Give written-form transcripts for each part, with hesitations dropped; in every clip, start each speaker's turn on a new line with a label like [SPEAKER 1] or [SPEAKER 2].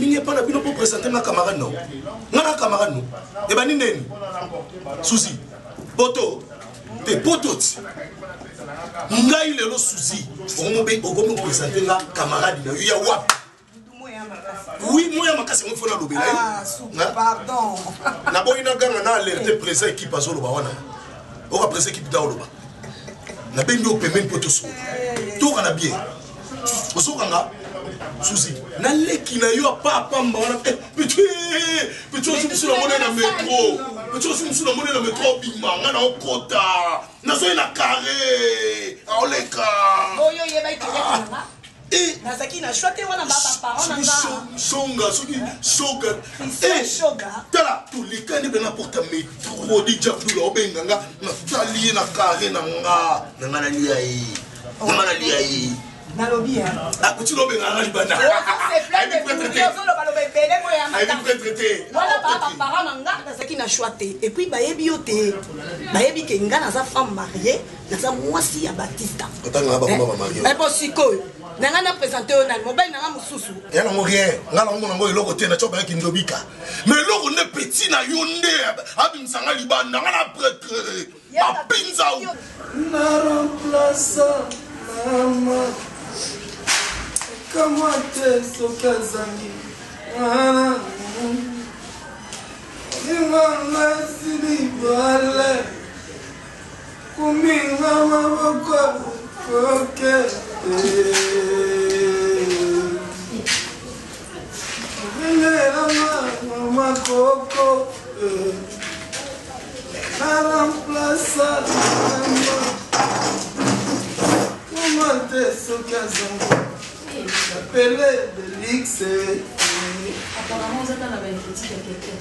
[SPEAKER 1] mingi pas na bino pour présenter ma camarade non. Ngana camarade non. E ba nini? Souci. Poto. Te poto. Ngai lelo souci. Omo présenter la camarade na ya wap. Oui, moi je suis un peu de
[SPEAKER 2] pardon.
[SPEAKER 1] Na boina ganga na alerte présent équipe azolo ba wana. O ka présent équipe daolo ba. Na bengi o paiement poto so. To kana bien. O so kanga souci. Na leki na yo pa pamba wana. Petit sur la monnaie na métro. Petit sur la monnaie na métro bimanga na okota. Na so na carré. Aoleka.
[SPEAKER 2] Oyo yeba ikela. Et Nazaki na choté wana baba parents nanga
[SPEAKER 1] songa soki soga
[SPEAKER 2] soga
[SPEAKER 1] tala tous les cas ne bena porta métro di jabdula obenganga na tali na carré nanga na liai
[SPEAKER 2] na lobby
[SPEAKER 1] a kuti lobenga libana
[SPEAKER 2] voilà papa parents nanga Nazaki na choté et puis bayebi yote bayebi ke nga na sa femme mariée na sa mwasi ya Batista
[SPEAKER 1] otanga ba mama mariée
[SPEAKER 2] mais bon siko nanga na présenter on a mobile nanga mususu
[SPEAKER 1] ya na rien ngala ngona ngo iloko te na choba kindobika mais loko ne petit na yonde abimsanga libanda ngala prêtre apinza
[SPEAKER 3] na remplace mama comment te sokazangi Mama sili bale kuminga maboko koke Mama koko na remplaça comment te sokazangi appelé Belix.
[SPEAKER 4] Apparemment, vous êtes dans la critique à quelqu'un.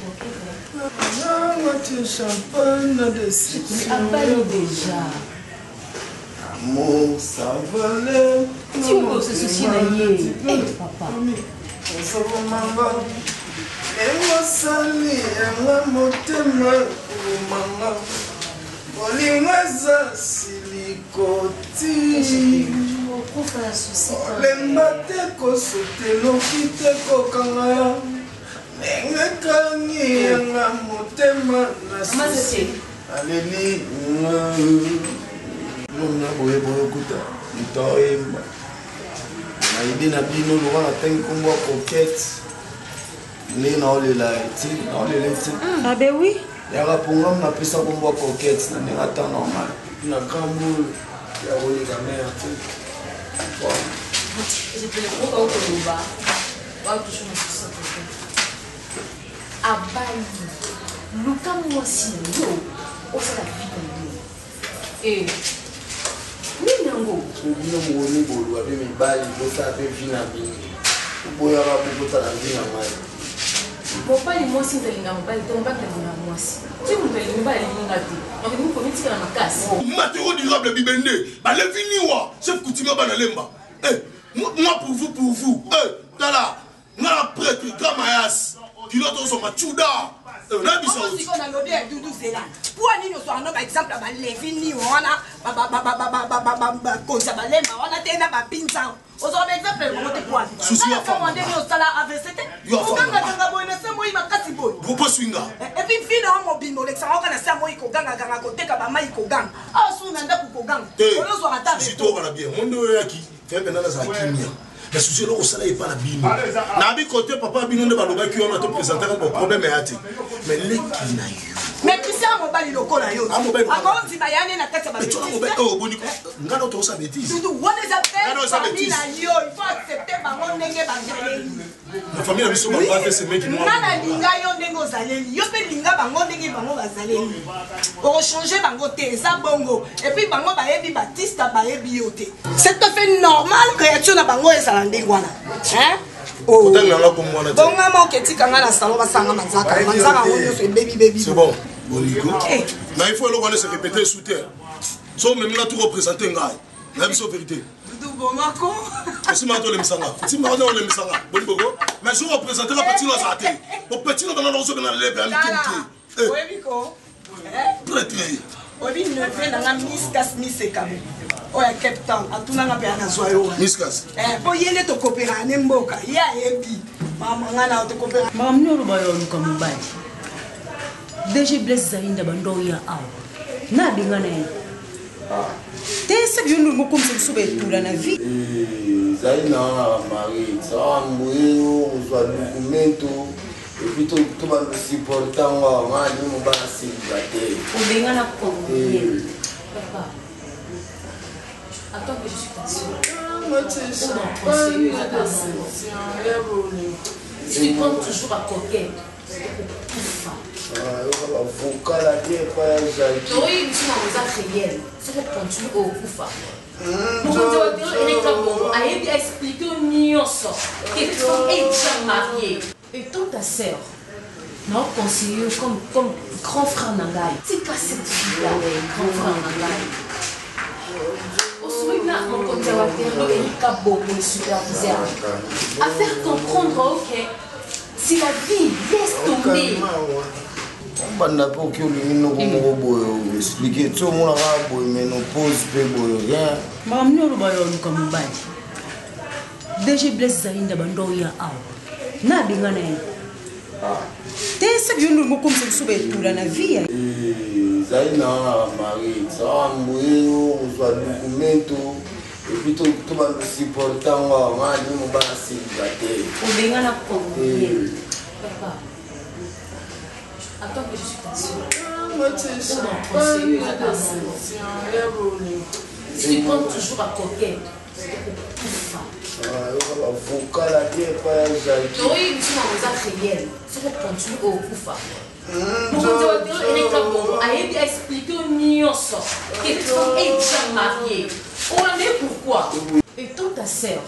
[SPEAKER 3] Non, tu champagne de déception.
[SPEAKER 4] Appelle déjà.
[SPEAKER 3] Amour, ça valait.
[SPEAKER 4] Tu veux se soucier d'ailleurs. Eh, papa.
[SPEAKER 3] Ça va, maman. Et moi, sali, et moi, mon thème, maman. Olingaza silikoti. Lembate kosote lokite kokanga nengekangi yanga motema na susi aleli mona boye boye kuta itoyemba na ide na bino lo wana tengi kombo coquette ne na olela eti na olela eti
[SPEAKER 4] ah ben oui
[SPEAKER 3] yaka ponga na pesa kombo coquette na nenga temps normal na kambu ya oleka mère
[SPEAKER 4] je te le prends au Koloba. Va toucher mon fils. Abaye. Luka mwasi yo. Osa la vie comme et oui nango.
[SPEAKER 3] Ubino mwoni bolu abe mibali bosa abe vina bi. Boya ba bota la vina mai.
[SPEAKER 4] Mobali mwasi ndelinga mobali to mbaka ndelinga mwasi. Tu mobali mobali ngati. Donc nous politique na makasi.
[SPEAKER 1] Matériau durable bibende. Ba le viniwa, chef coutumier ba na lemba. Moi pour vous. Tala, na prêtre Gamayas, pilote sur Machuda. Na biso.
[SPEAKER 2] Comment si on a lobby avec Doudou c'est là. Pour aller nous soit un exemple ba levini wana ba konza ba lemba wana tena ba pinza. Aujourd'hui exemple comment te quoi.
[SPEAKER 1] Souci à femme.
[SPEAKER 2] Commander au sala AVCT. On ganga ganga boy na se moi makasi boy.
[SPEAKER 1] Groupe swinga.
[SPEAKER 2] Et puis fina mo bino l'extra on na se moi ko ganga ganga ko teka ba mai ko ganga. Ah sou na ndako ko ganga. On zo rata.
[SPEAKER 1] Si to bana bien. Mondo yaki. Fait maintenant ça kimia. Mais souci là au sala est pas la bino. Na bi côté papa bino ne ba loba ki on a te présenter comme problème et ati. Mais les kina yo.
[SPEAKER 2] Mais Christian mobali lokola yo. Encore on dit ba yane na kati ba.
[SPEAKER 1] Mais tu as mobali oh boni. Ngana to sa bêtise.
[SPEAKER 2] Doudou on les appelle famille na yo, il faut accepter bango ndenge ba zaleli.
[SPEAKER 1] La famille a biso ba te se meki moi.
[SPEAKER 2] Nana linga yo ndenge ozaleli. Yo pe linga bango ndenge bango ba zaleli. Pour changer bango te ça bongo. Et puis bango ba yebi Batista ba yebi yo te. C'est tout à fait normal réaction na bango ezala ndenge wana. Hein?
[SPEAKER 1] Oh.
[SPEAKER 2] Bonga mo ketika nga na salon basanga manzaka. Manzaka ngoyo so baby.
[SPEAKER 1] C'est bon. Mais il faut le se répéter sous terre. So même là tout représenter ngai. La biso vérité.
[SPEAKER 2] Doudou bomako.
[SPEAKER 1] Si mato le misanga. Si mato le misanga. Boni bogo. Mais je représenter la petite dans sa tête. Au petit dans la zone dans les bien qui.
[SPEAKER 2] Oui biko.
[SPEAKER 1] Très.
[SPEAKER 2] Oli ne fait dans la miskas misekabo. Oya Cape Town atuna nga pe ana zwa yo.
[SPEAKER 1] Miskas.
[SPEAKER 2] Po yele to coopérer na mboka. Ya ebi. Maman, on a tout compris.
[SPEAKER 4] Maman, nous avons comme un bail. Déjà blessé Zalinda Bandoya out. Na bingana. T'es que nous comme ça sur tout la vie.
[SPEAKER 3] Zaina Marie, ça mourir, on soit documento. Et puis tout va nous supporter, on va nous balancer la tête.
[SPEAKER 4] On bingana comme. Papa. Attends que je suis passée. Si tu prends toujours à coquette,
[SPEAKER 3] avocat la tête, pas Jacques.
[SPEAKER 4] tu aurais eu une réelle. Si tu continues au Koufa. Il a expliqué au Nyonso que tu es déjà marié. Et toute ta sœur, non conseiller comme grand frère Nangaï. C'est pas cette fille-là, grand frère Nangaï. Mon conservateur Erika Bobo est superviseur. À faire comprendre que si la vie laisse tomber.
[SPEAKER 3] On n'a pas que le expliquer tout le monde a ménopause, rien.
[SPEAKER 4] Maman, nous avons comme un bail. Déjà blessé Zalinda Bandoya out. Na bingana. T'es que nous comme ça sur tout la vie.
[SPEAKER 3] Zaina Marie, ça mourir, on soit documento. Et puis tout va nous supporter, on va nous balancer la tête.
[SPEAKER 4] On bingana comme. Papa. Attends que je suis passée. Si tu prends toujours à coquette,
[SPEAKER 3] avocat la tête, pas Jacques.
[SPEAKER 4] tu aurais eu une réelle. Si tu continues au Koufa. Mon conservateur Erika Bobo a expliqué au Nyonso que tu es déjà marié. On en est pourquoi. Et toute ta sœur,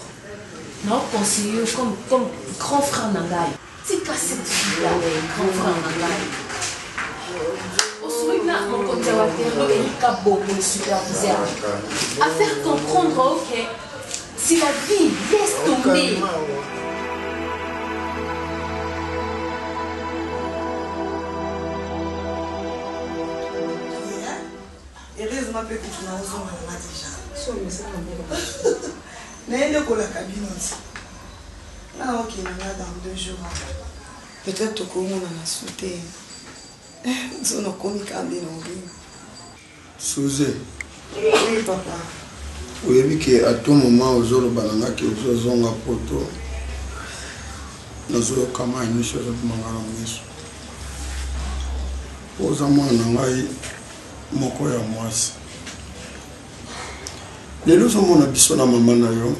[SPEAKER 4] non conseiller comme grand frère Nangaï. C'est pas cette fille-là, grand frère Nangaï. Mon conservateur Erika Bobo est superviseur. À faire comprendre que si la vie laisse tomber.
[SPEAKER 2] Heureusement que tu n'as pas déjà. N'est-ce pas la cabine aussi? Ah ok, dans 2 jours. Peut-être que tu as sauté. Nous sommes comme Kandi.
[SPEAKER 3] Suze.
[SPEAKER 2] Oui, papa.
[SPEAKER 3] Oui, que à tout moment, aux autres bananas qui ont un poteau. Nous avons quand même une chose de mangaram. Aux amants, nous avons moko ya mwasi. Lelo so mona biso na mama na yo.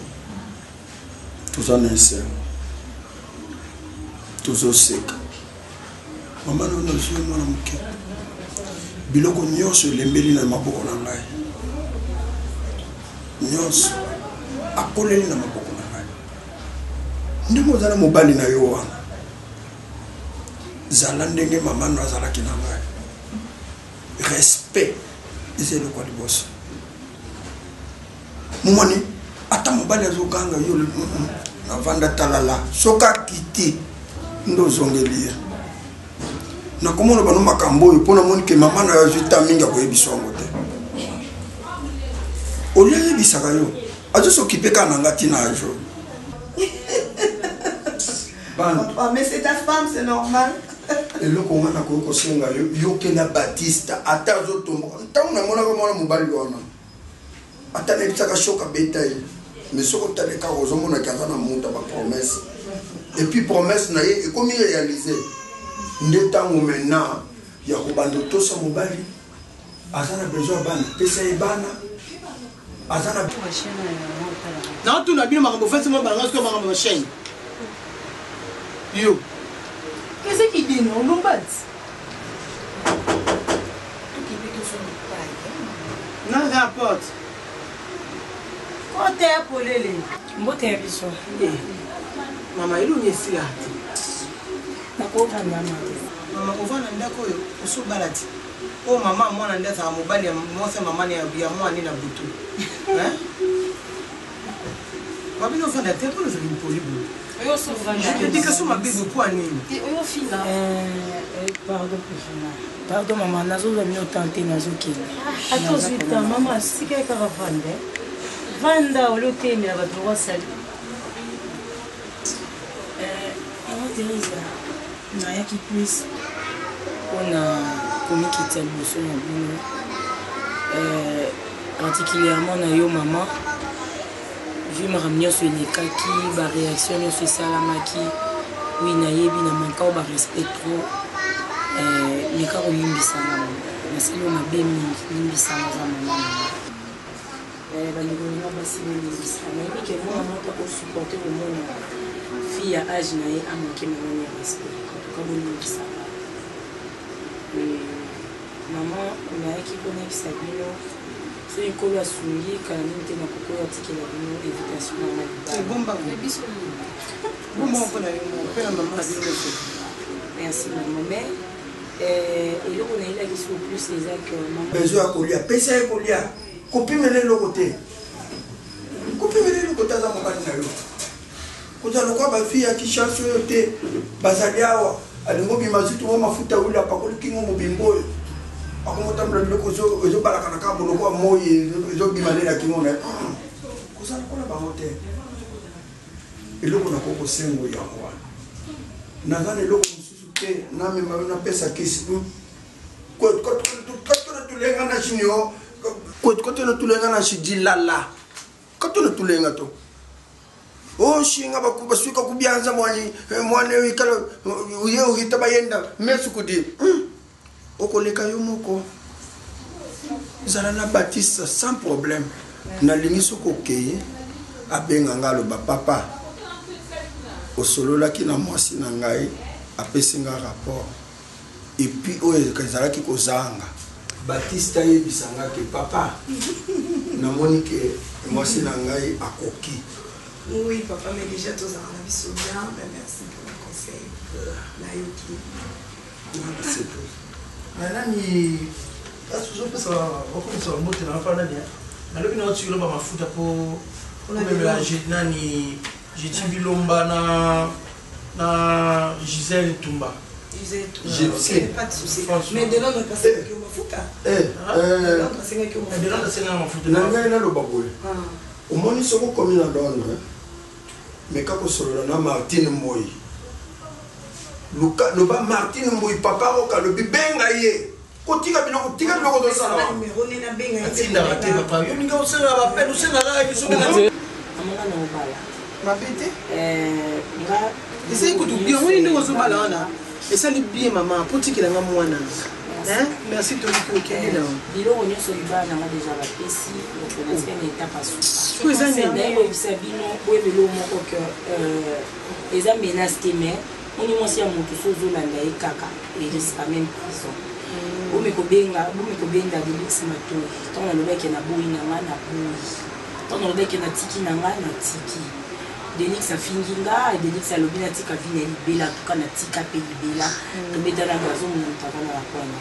[SPEAKER 3] Toza na ese. Tozo seka. Mama na yo so mona muke. Biloko nyonso lembeli na maboko na ngai. Nyonso akoleli na maboko na ngai. Ndimo zala mobali na yo wana. Zala ndenge mama na azalaki na ngai. Respect, c'est le quoi de boss. Moumani, attends, mon balai au gang, la vanda talala, soka kiti, ndo zongelia. Na comment le banon makambo, il pona mon que maman na ajouté minga ko ebisongo te. Olele bisaka yo, ajo s'occuper kana ngati na ajo.
[SPEAKER 2] Papa, mais c'est ta femme, c'est normal.
[SPEAKER 3] Et le comment na ko senga yo kena Batista ata zo tombo ntango na mona ko mona mobali wana ata ne tsaka shoka betai mais soko tale ka ozo mona kaza na muta ba promesse et puis promesse na ye comme réalisé ndetango maintenant ya ko bando to sa mobali azana besoin bana pesa e bana azana
[SPEAKER 1] na tu na bino makambo fasi mo balanga ko makambo chaîne yo.
[SPEAKER 2] Qu'est-ce qu'il dit, non? Non, pas.
[SPEAKER 1] Non, n'importe.
[SPEAKER 2] Quand t'es pour les mots, t'es bichon.
[SPEAKER 1] Maman, il est ici là.
[SPEAKER 2] Maman, on va dans d'accord, on se balade.
[SPEAKER 1] Oh, maman, moi, on est à Mobali, moi, c'est maman, et à moi, on est dans Boutou. Hein? Maman, on va dans tel point, je vais me poser. Je te dis que c'est ma bébé pour un
[SPEAKER 2] Pardon, maman, nazo la mio tante nazo kina.
[SPEAKER 5] Attends, putain, maman, si quelqu'un va vendre, vanda au loté, mais elle va devoir salir. Teresa, nayaki plus mpona komikita liboso na bino particulièrement na yo mama vu makambo nyonso elekaki baréaction nyonso esalamaki wi nayebi na manka o barespect trop leka kolimbisanga mama nasili yo mabe mingi limbisanga za mama bandeko ninga basi bolimbisanga nayebi ke mwana moko osupporte komona fille ya age na ye amoke mamoni ya respect entoutcas bolimbisanga mama nayaki konakisa bino so ekolo asungi kala nini te nakokoyo atikela bino évitation na merci mama mais eloko nayelaki so plus eza ke
[SPEAKER 3] besoin ya kolia pesa ye kolia kopimela eloko te kopimela eloko te aza mobali na yo kozala lokwa bafille ya kishasi oyo te bazali awa alingo bima zutu mo mafuta wila pakoli kingo mobimbo oyo akomotambola biloko ezobalaka na kaka boloko ya moi ezobima nde na kingo na kozala kola bango te eloko nako kosengo yango wana naza na eloko mosusu te namema yo napesa kisi kotona tulenga na chinio kotona tulenga na chidilala kotona tulenga to oshinga baswika kubyanza mwane wikala uye uhita bayenda mesu kudi okoleka yo moko zala na Baptiste sans problème nalingi soko okeye abenga nga aloba papa osololaki na mwasi na ngai apesi nga rapport epuis oyo ezalaki kozanga Baptiste ayebisanga ke papa namoni ke mwasi na ngai akoki.
[SPEAKER 2] Oui, papa, mais déjà, tous en avis sont bien. Merci pour le conseil. Là, Yoki.
[SPEAKER 3] C'est tout.
[SPEAKER 1] Nani, asuzopesa wakomisa wamote na wafana nani nalobi na watu yulomba mafuta po mélanger nani Bilomba na Gisèle Tumba.
[SPEAKER 2] Gisèle, pas de souci. Mais de là, on va passer avec le mafuta. De là, on va passer avec le mafuta.
[SPEAKER 1] De là, on va passer avec le mafuta.
[SPEAKER 3] Nanga ina lo babule. Omoni soko komi na donne. Mais kako solo na Martine Moy. Luka loba Martine Moy papa roka lobi benga ye. Kotika biloko do sala.
[SPEAKER 2] Numéro nena benga ye.
[SPEAKER 1] Atinda bate papa. Yo ninga osala ba pelu sena la biso na.
[SPEAKER 5] Amanga na obala.
[SPEAKER 6] Mabete?
[SPEAKER 5] Nga
[SPEAKER 6] essaye kutu bien woni ndo zobala wana. Esali bien maman potikela nga mwana. Merci to okende na.
[SPEAKER 5] biloko nyonso libala nanga déjà bapesi okonasi na étape asuka oyebisa bino oyebelo moko ke eza menace te mais oni mwasi ya moto so ozolanda ye kaka erisika même prison bomekobenda delix matoi ntango nalobaki na boyi na nga na boyi ntango nalobaki na tiki na nga na tiki Delix afingi nga Delix alobi na tika vina libela tuka na tika pe libela tobetana gazo monutaka na bakwana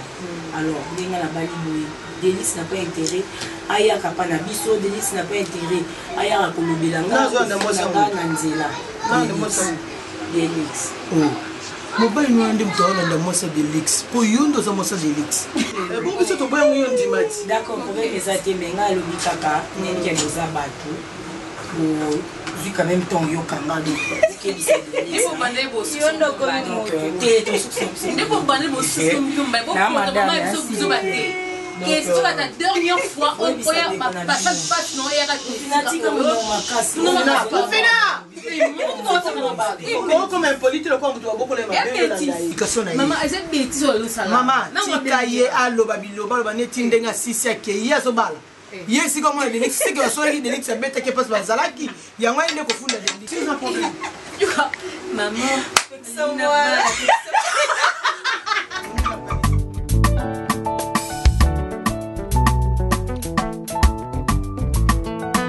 [SPEAKER 5] alors ndenga na bali boye Delix n'a pas intérêt ayaka pa na biso Delix n'a pas intérêt ayaka kolobela nga na nzela Delix
[SPEAKER 6] mobali no ande mto na mwasa Delix po yondo za mwasa Delix bon biso to boya nguyo ndimati
[SPEAKER 5] d'accord problème eza te menga alobi kaka nenge boza bato vu quand même ton yo kanga do
[SPEAKER 4] il faut bander vos sous il faut bander vos sous question la dernière fois on pouvait pas non il y a
[SPEAKER 6] comme un politique le quoi mtu aboko le
[SPEAKER 4] maman cette bêtise au salon
[SPEAKER 6] maman tikaye aloba biloba loba neti ndenga sisi akei azobala yesi comme on Delix c'est que soit Delix abeta ke passe bazalaki yango ende ko funda Delix c'est un problème
[SPEAKER 4] maman
[SPEAKER 2] ça moi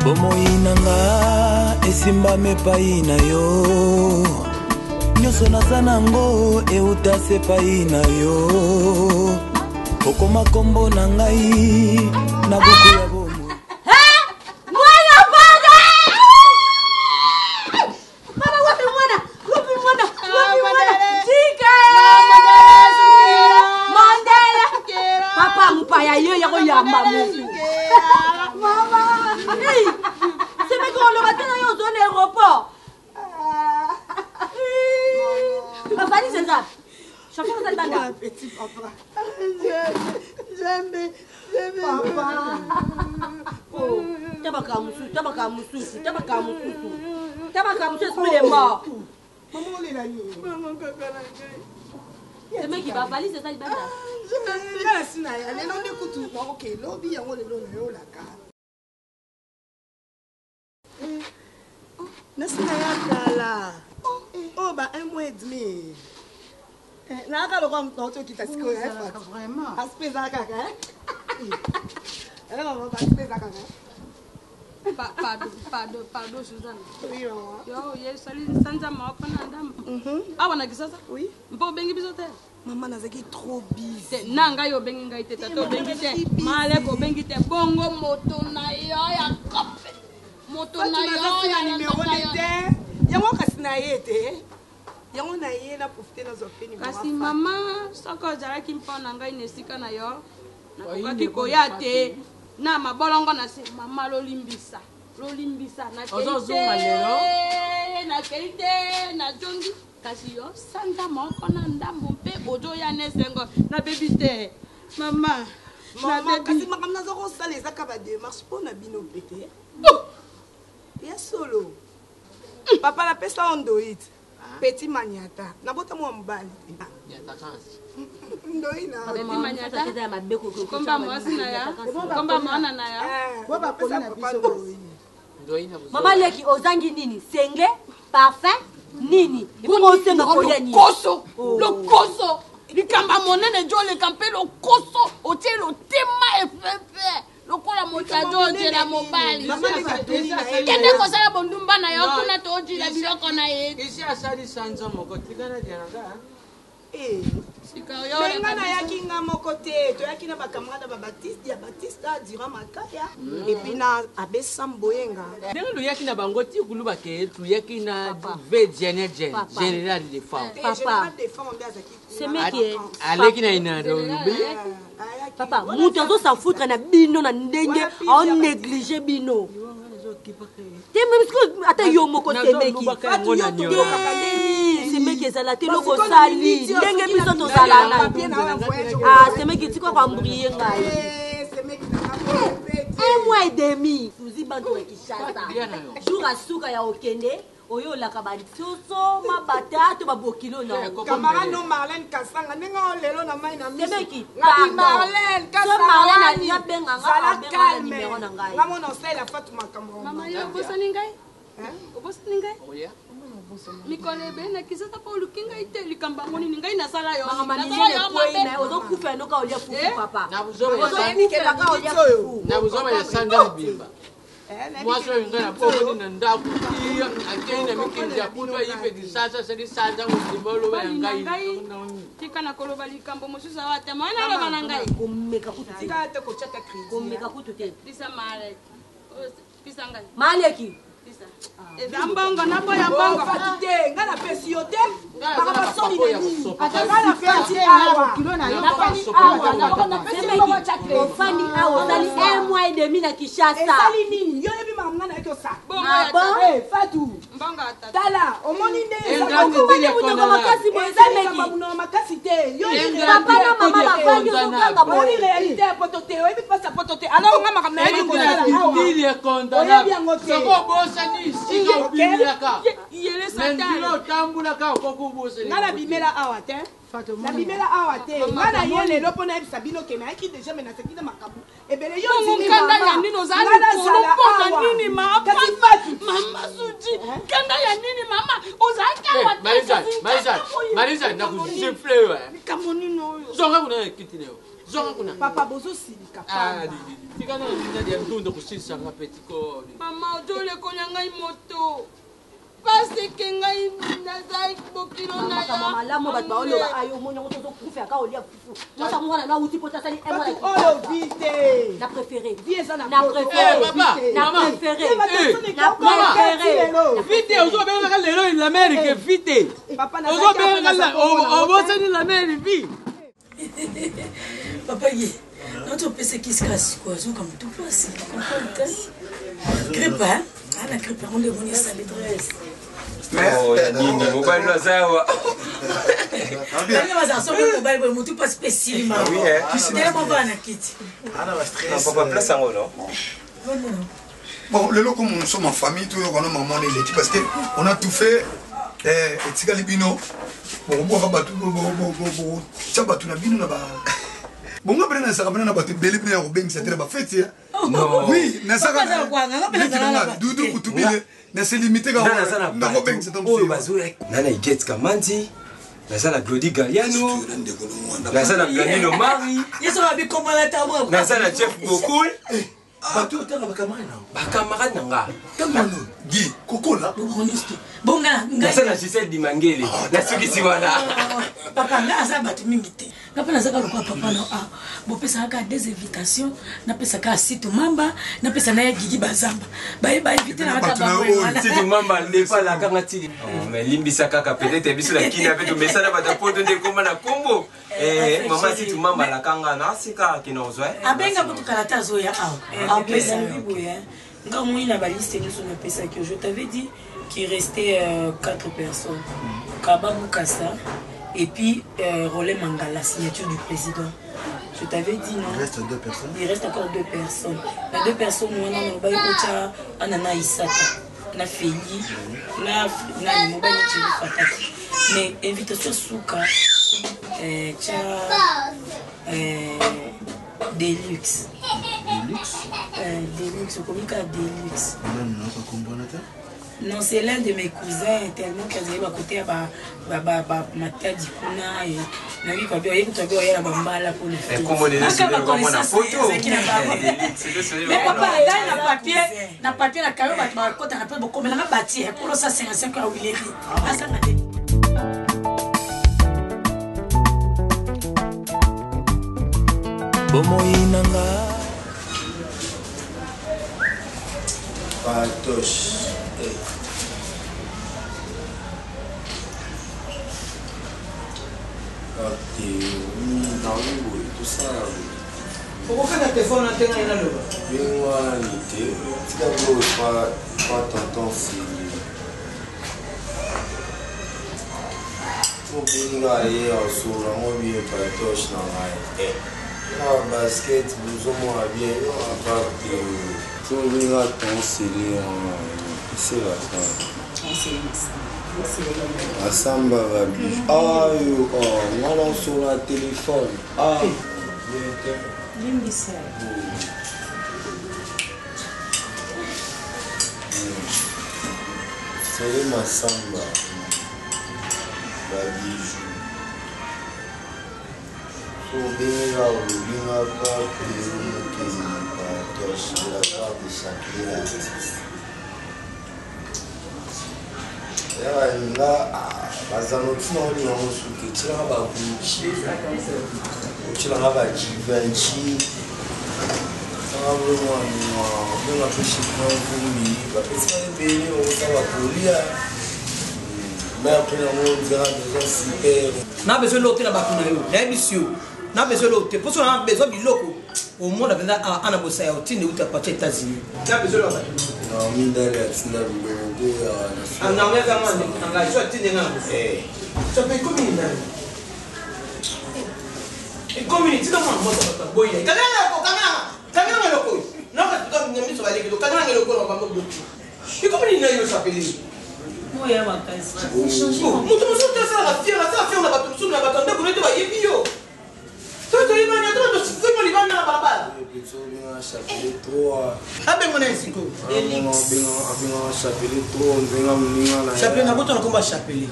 [SPEAKER 7] bomoi nanga esimbame epai na yo nyonso naza nango euta se epai na yo okoma kombo na ngai na buku ya bomo
[SPEAKER 4] mwana bana mama wapi mwana tika mandela papa mupaya yo ya koyamba mu mama hey c'est mais qu'on le matin yo zone aéroport
[SPEAKER 8] c'est ça. Chacun dans le banda.
[SPEAKER 2] Petit papa.
[SPEAKER 8] J'aime. Papa. Oh, tabaka mususu. Tabaka mususu, esprit est mort.
[SPEAKER 2] Maman, on est là. Maman, kaka la gueule.
[SPEAKER 8] C'est mec qui va valiser, c'est ça, il va là.
[SPEAKER 2] Je suis là. Les noms de couture. Ok, lobby, on est là. Nasinayakala. Oh, bah, 1 mois et demi. Naka le roi mtoto qui t'a dit quoi? Vraiment. Aspect ça kaka. Elle va pas aspect ça kaka.
[SPEAKER 9] Pardon, Suzanne.
[SPEAKER 2] Oui, maman.
[SPEAKER 9] Yo, yes, salut, Sanja Mokona Ndam. Ah, wana kisasa?
[SPEAKER 2] Oui.
[SPEAKER 9] Mpo bengi bisote?
[SPEAKER 2] Maman nazaki trop busy.
[SPEAKER 9] Nanga yo bengi ngai teta to bengi te. Male ko bengi te bongo moto na yo ya kope. Moto na yo ya
[SPEAKER 2] numéro de yango kasi na ye te. Yango na ye na profiter na zo fini.
[SPEAKER 9] Kasi mama soko jaraki mpona ngai nesika na yo. Nakokaki koya te. Na mabolongo na se mama lolimbisa na keite na jongi kasi yo sanda moko na ndambo mpe ojo ya nesengo na baby te mama
[SPEAKER 2] kasi makamna zo ko sala ezaka ba démarche pona bino pete ya solo papa la pesa ondoit petit maniata na bota mo mbali ya takansi ndoina
[SPEAKER 9] petit maniata komba mwasi na ya komba mwana na ya
[SPEAKER 2] baba kona na biso ndoina
[SPEAKER 8] mama leki ozangi nini senge parfum nini ipo osenga koya nini
[SPEAKER 9] lokoso likamba monene jo lekampe lokoso otie lo tema efefe lokola motajo ojela mobali kende kosala bondumba na yo kuna to ojila biloko na ye
[SPEAKER 10] isi asali sanza moko tikana diananga
[SPEAKER 2] Benga na yaki nga moko te toyaki na bacamarade ba Baptiste ya Baptiste durant makaya et puis na abesa mboyenga
[SPEAKER 10] ndenge luyaki na bango ti kuluba ke luyaki na VGN général de femmes
[SPEAKER 2] papa
[SPEAKER 8] c'est mec qui est
[SPEAKER 10] aleki na inado
[SPEAKER 8] papa mutu azo s'en foutre na bino na ndenge on négligé bino te même ata yo moko te meki c'est meki ezala te loko sali ndenge biso tozala na ah c'est meki tiko kwa mbrie ngai un mois et demi suzi bantu ya Kinshasa jour asuka ya okende oyo laka ba soso mabata to babokilo na
[SPEAKER 2] camarade no Marlène Kasanga nenga lelo na mai na
[SPEAKER 8] miki
[SPEAKER 2] Marlène Kasanga
[SPEAKER 8] Marlène ya benga nga benga numéro na ngai
[SPEAKER 2] ngamo no sala Fatuma Kamara
[SPEAKER 9] mama yo bosani ngai obosani ngai oya mikole bena kisata pa lukinga ite likamba ngoni ngai nasala yo
[SPEAKER 8] mama nile kwei na ozokufa noka olia fufu papa na
[SPEAKER 10] buzoma ya sanda bimba mwasi wengana popo ni ndaku iya akenda mikinja kutwa ipe disasa sedi sanja ngibolo ba ngai
[SPEAKER 9] tika na koloba likambo mususa wate mwana lo bana ngai
[SPEAKER 8] kumeka kutu
[SPEAKER 2] tika te ko chata crise
[SPEAKER 8] kumeka kutu te
[SPEAKER 9] pisa male pisa ngai
[SPEAKER 8] maleki
[SPEAKER 9] eza mbongo na boya mbongo
[SPEAKER 2] fatite nga na pesi yo te baka basoni nini atanga na pesi awa kilo na yo
[SPEAKER 8] ofani awa osali un mois et demi na Kinshasa
[SPEAKER 2] esali nini yo yebi makambo nga na yaki osala Fatou tala omoni nde ezaamunoko makasi te
[SPEAKER 8] papa na mama bafandi ozokanga
[SPEAKER 2] oni réalité ya poto te oyebi mpasi ya poto te alors nga makambo na yaki kosala awa oyebi yango te nga nabimela awa te nabimela awa te nga na ye lelo mpo nayebisa bino ke nayaki deja me naseki na makambo ebele yo
[SPEAKER 9] kanda ya nini ozali kolopona nini mama suji kanda ya nini mama ozalaki awa
[SPEAKER 10] Marisa nakusifle
[SPEAKER 9] likambo nini oyo
[SPEAKER 10] zonga kuna kitineo zonga kuna
[SPEAKER 2] papa bozosilika
[SPEAKER 10] tikana nini ya ndundo kusisa ngapeti ko
[SPEAKER 9] mama ojole konya ngai moto parce que ngai nazai bokilo na ya
[SPEAKER 8] mama malamu bato baoloba ayo omoni yango tozokufa yaka olia fufu mwasa mwana na uti po tasali
[SPEAKER 2] oyo vite
[SPEAKER 8] na préféré
[SPEAKER 2] na
[SPEAKER 10] préféré vite ozobenga lelo l'Amérique vite ozobenga obosani l'Amérique vite
[SPEAKER 5] papa ye notre PC qui se casse quoi zo comme tout place comprendre grippe hein la grippe on demande sa maîtresse
[SPEAKER 11] Oh, ya nini mobile na sawa.
[SPEAKER 5] Nani wazasobe mobile boy mutu pas spécialement.
[SPEAKER 11] Oui,
[SPEAKER 5] Kisi mo bana kiti.
[SPEAKER 1] Ana ba stress.
[SPEAKER 11] Papa place en haut, non?
[SPEAKER 3] Bon, le loco, nous sommes en famille, tout le monde, maman et l'équipe, parce qu'on a tout fait. Et Tika Libino, bon, on va battre, ça va tout la bino là-bas. Bon, on va prendre ça, on va battre, belle belle au beng, c'était la fête. Non. Oui, n'a ça pas. Doudou, Koutubile, n'a se limité qu'à au beng, c'est un peu.
[SPEAKER 11] Nana Ikets Kamanzi. Nazala Glody Galliano. Nazala Planino Mari. Nazala Jeff Gokul.
[SPEAKER 1] Bato tanga bakamarade na.
[SPEAKER 11] Bakamarade na nga.
[SPEAKER 1] Tamano. Gi, kokola.
[SPEAKER 5] Bonga,
[SPEAKER 11] Nazala Giselle Dimangele. Na sukisi wana.
[SPEAKER 5] Papa nga asa batu mingi te. Ngapa nazaka lokwa papa na bo pesa ka des invitations, na pesa ka Situ Mamba, na pesa na Gigi Bazamba. Ba inviter na kata ba wana.
[SPEAKER 11] Situ Mamba le fa la kanga tili. Mais limbisa kaka peut-être biso la kina avec message na bata poto de koma na kombo. Mama Situ Mamba la kanga na sika kinozwa.
[SPEAKER 5] Abenga mutu kalata zo ya en pesa biboya. Nga moi na ba liste nous on pesa que je t'avais dit qu'il restait 4 personnes. Kaba Mukasa et puis Rolé Mangala, signature du président. Je t'avais dit non.
[SPEAKER 1] Il reste 2 personnes.
[SPEAKER 5] Il reste encore 2 personnes. Les 2 personnes, moi, on va y aller Anana Isata, na Feli, na Mobile Fataki. Mais invitation Souka, Deluxe. Deluxe, comment Deluxe? Non, c'est l'un de mes cousins, tellement qu'ils avaient à côté Mata Dikuna et Navi Kwabio, et Kwabio, il y a Bambala pour le faire. Mais papa, là, na papier, la carrière, quand on appelle beaucoup, mais on a bâti, pour ça, c'est un 5 ans où il est.
[SPEAKER 7] Bomoinanga
[SPEAKER 3] Patoche. Tout ça.
[SPEAKER 6] Pourquoi tu as téléphone à tenir là?
[SPEAKER 3] Pas tonton si. Pour bien aller au sol, on vient pas toucher dans la basket, nous avons bien à part de tout le monde c'est là. Asamba va bien. Ah yo, on a sur la téléphone. Ah.
[SPEAKER 5] Limbisa.
[SPEAKER 3] C'est ma samba. La bijou. Faut bien la pas que la part de chaque artiste. Là, bazanotina oli namusuke chira baguchi chira bajivanchi sababu mwa kushi kwa ngumi bapesa bene osaba polia mais après on dira déjà super
[SPEAKER 6] na besoin l'autre na bakuna yo na bisio na besoin l'autre pour ça on a besoin biloko au monde avec ana bossa ya otine uta partir États-Unis na besoin l'autre
[SPEAKER 3] non mindale atina biloko ya
[SPEAKER 6] na on kama nanga so otine ngana ça peut combien et community kama mmoja boy kama loko na kwa nyamiso baliki kama loko na mambo doki et comment il n'a eu ça pelé
[SPEAKER 5] moi ya makasi
[SPEAKER 6] mutu musuta sala fiera na batu musu na batu ndako neto ba yebio toto imanya toto sifimo libana na barabara
[SPEAKER 3] chapelet 3
[SPEAKER 6] abe mona siko
[SPEAKER 3] abinga chapelet 3 nzenga mninga na
[SPEAKER 6] chapelet na boto na komba chapelet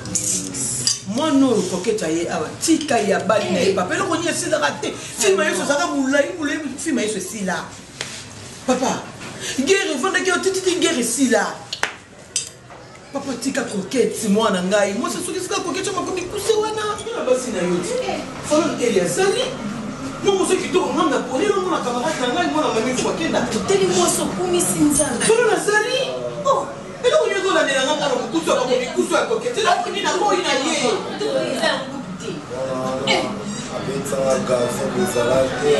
[SPEAKER 6] moi no koketa ye aba tika ya bali na ye papa eloko nyesi sila kate film yeso saka mulai film yeso sila papa guerre vanda ki otiti guerre sila papa tika koketi mwana ngai moi se soki sika koketi makomi kuse wana basi na yo folo Eliasari non mo se kitoko ngamba poli no mona camarade ngai mona mami kwa kenda
[SPEAKER 5] teli mo so kumi sinzana
[SPEAKER 6] folo Nazari oh elo ko nyozo la ndela ngamba no kukuso ko kukuso ko koketi la kuni na ko ina ye
[SPEAKER 3] abetsanga gazo bezalate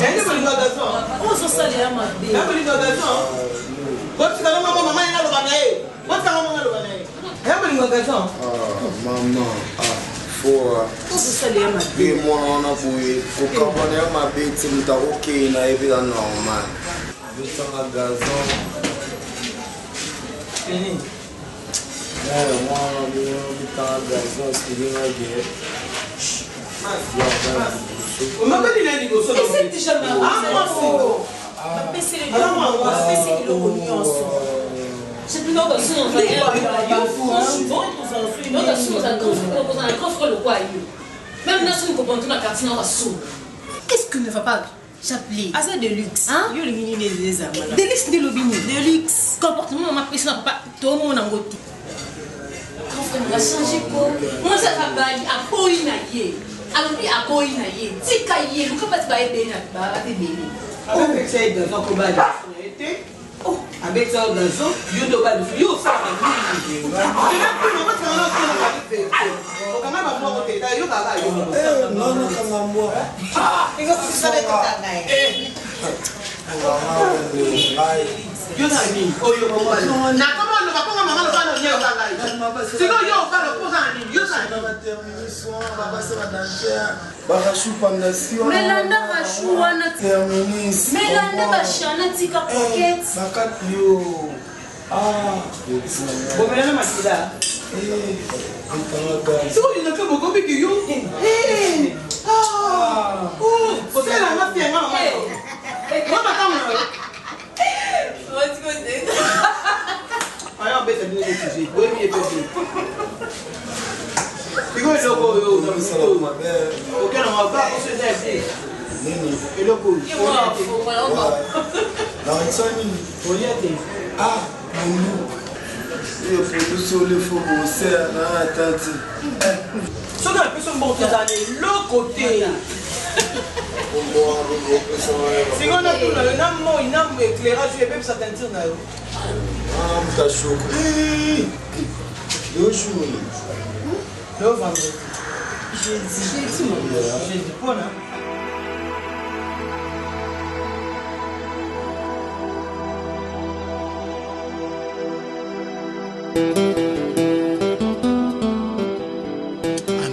[SPEAKER 6] ende boli gazo
[SPEAKER 5] on so sale ya mabe
[SPEAKER 6] ya boli gazo what's kana mama ina lo banae what's kana mama lo banae
[SPEAKER 3] Maman, faut. Et moi, on a bouillé. Pour comprendre ma bête, c'est le tarot qui est normal. Je sens la gazon.
[SPEAKER 6] Fini.
[SPEAKER 3] Moi, on a la gazon, c'est bien la guerre.
[SPEAKER 6] On m'a dit les négociations.
[SPEAKER 5] Et c'est déjà ma c'est plus dans son même dans son comprend la carte dans la soupe.
[SPEAKER 4] Qu'est-ce que ne va pas Chapelet.
[SPEAKER 5] Ah, c'est de luxe.
[SPEAKER 4] Hein?
[SPEAKER 5] Yo le mini des amala.
[SPEAKER 4] De luxe de l'obini.
[SPEAKER 5] De luxe.
[SPEAKER 4] Comportement ma personne pas tout le monde en goût. Quand on va changer quoi? Moi ça va bailler à poinailler. Alors puis à poinailler. Tikailler, le pas pas être bien ba te bien.
[SPEAKER 6] Avec ça dans son combat. Avec ça dans son yo do ba yo ça.
[SPEAKER 4] Melanda Rachou wana Melanda bashana tika pocket.
[SPEAKER 6] Bon Melanda Makila. C'est quoi une femme au gobi qui yo? Faut faire la mafia maman. Maman attends.
[SPEAKER 4] What's going on?
[SPEAKER 6] Aí beta bien étudié. Oui, bien étudié. Digo el loco yo, no me sale más. ¿Por qué no me va a hacer nini? El loco.
[SPEAKER 3] La Sony.
[SPEAKER 6] Oyate.
[SPEAKER 3] Ah, il faut sur le faux concert na tante.
[SPEAKER 6] So que la personne bon dans le côté. Si on a tout là, il n'a pas éclairage, il peut s'atteindre là.
[SPEAKER 3] Ah, m'ta choqué. Deux jours.
[SPEAKER 6] Le vendredi. Jeudi pour là.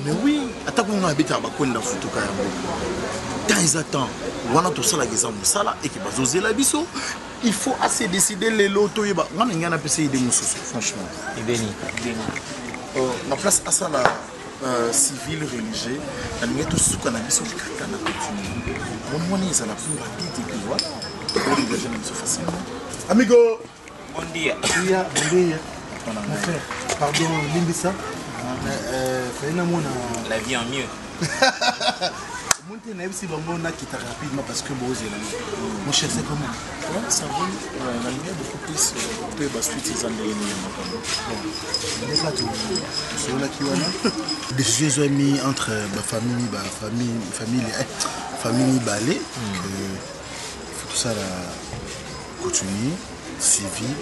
[SPEAKER 1] Mais oui, attaque mon habite à Bakonda Futuka Yango. Temps à temps, wana to sala geza musala et qui bazoze la biso, il faut assez décider les lotos yeba. Ngana ngana pese ide mususu franchement.
[SPEAKER 11] Ibeni.
[SPEAKER 1] Na place à ça la civil religieux, na ngeto suka na biso kata na continue. Mon moni za la plus rapide et puis voilà. On dégage na biso facilement. Amigo,
[SPEAKER 11] Bon dia.
[SPEAKER 12] Bon dia. Mon frère, pardon, Limbisa.
[SPEAKER 11] La vie en mieux.
[SPEAKER 12] Monter naïf si l'homme a quitté rapidement parce que bon, mon cher, c'est comment?
[SPEAKER 1] Ouais, ça va. La lumière beaucoup plus. Peut basculer ces années.
[SPEAKER 12] On n'est pas tout. Sur la Kiwana. Décision est mise entre ma famille, famille balai. Il faut tout ça continuer. Civil,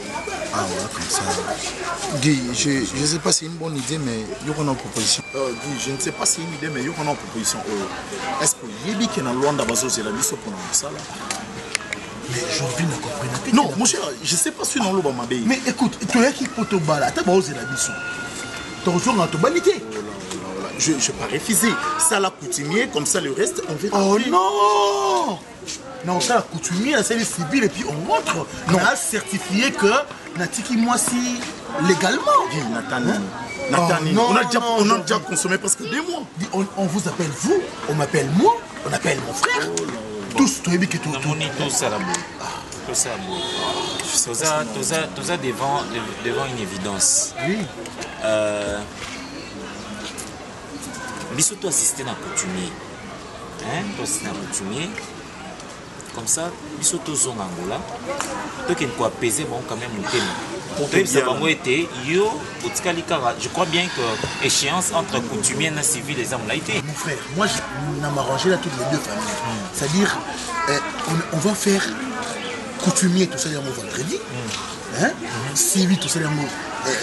[SPEAKER 12] ah ouais, comme ça.
[SPEAKER 1] Guy, je ne sais pas si c'est une bonne idée, mais il y a une proposition. Guy, je ne sais pas si c'est une idée, mais il y a une proposition. Est-ce que Yébi qui est dans Luanda Bazo, c'est la mission pour nous ça là?
[SPEAKER 12] Mais je viens de comprendre.
[SPEAKER 1] Non, mon cher, je ne sais pas si on l'a mabé.
[SPEAKER 12] Mais écoute, tu es qui pour te balader? Tu as osé la mission. Tu as osé la banalité.
[SPEAKER 1] Je ne vais pas refuser. Ça l'a coutumier, comme ça le reste, on verra.
[SPEAKER 12] Oh non! Non, ça, la coutumier, c'est les civils et puis on montre. Non. On a certifié que Natiki moi si légalement.
[SPEAKER 1] Dis, Nathan, on a déjà consommé presque 2 mois.
[SPEAKER 12] Dis, on vous appelle vous, on m'appelle moi, on appelle mon frère. Tous, tu es bien que tout.
[SPEAKER 11] Tout ça là-bas. Tout ça là-bas. Tout ça devant une évidence.
[SPEAKER 12] Oui.
[SPEAKER 11] Biso to assister na coutumier. To assister na coutumier. Comme ça, biso to zonga ngola. To ken ko apaiser bon quand même motema. Je crois bien que échéance entre coutumier et civil les hommes là été.
[SPEAKER 12] Mon frère, moi je m'arrangé là toutes les deux familles. C'est-à-dire on va faire coutumier tout ça le vendredi. Civil tout ça le